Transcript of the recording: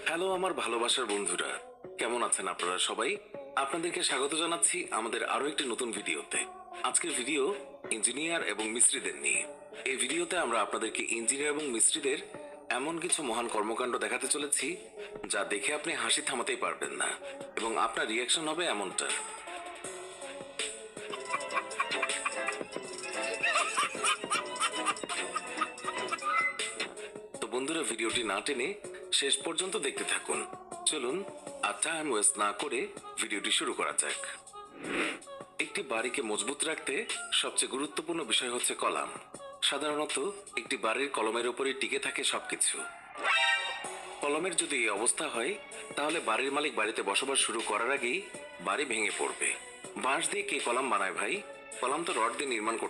Hello আমার ভালোবাসার বন্ধুরা, কেমন আছেন আপনারা সবাই? আপনাদেরকে স্বাগত জানাচ্ছি আমাদের আরো একটি নতুন ভিডিওতে। আজকের ভিডিও ইঞ্জিনিয়ার এবং মিস্ত্রিদের নিয়ে। এই ভিডিওতে আমরা আপনাদেরকে ইঞ্জিনিয়ার এবং মিস্ত্রিদের এমন কিছু মহান কর্মকাণ্ড দেখাতে চলেছি যা দেখে আপনি হাসি থামাতেই পারবেন না এবং আপনার রিয়াকশন হবে এমনটা। তো বন্ধুরা, ভিডিওটি না টেনে শেষ পর্যন্ত দেখতে থাকুন। চলুন আর টাইম ওয়েস্ট না করে ভিডিওটি শুরু করা যাক। একটি বাড়িকে মজবুত রাখতে সবচেয়ে গুরুত্বপূর্ণ বিষয় হচ্ছে কলাম। সাধারণত একটি বাড়ির কলমের উপরে টিকে থাকে সবকিছু। কলমের যদি এই অবস্থা হয়, তাহলে বাড়ির মালিক বাড়িতে বসবাস শুরু করার আগেই বাড়ি ভেঙে পড়বে। বাঁশ দিয়ে কে কলাম বানায় ভাই? কলাম তো রড দিয়ে নির্মাণ করতে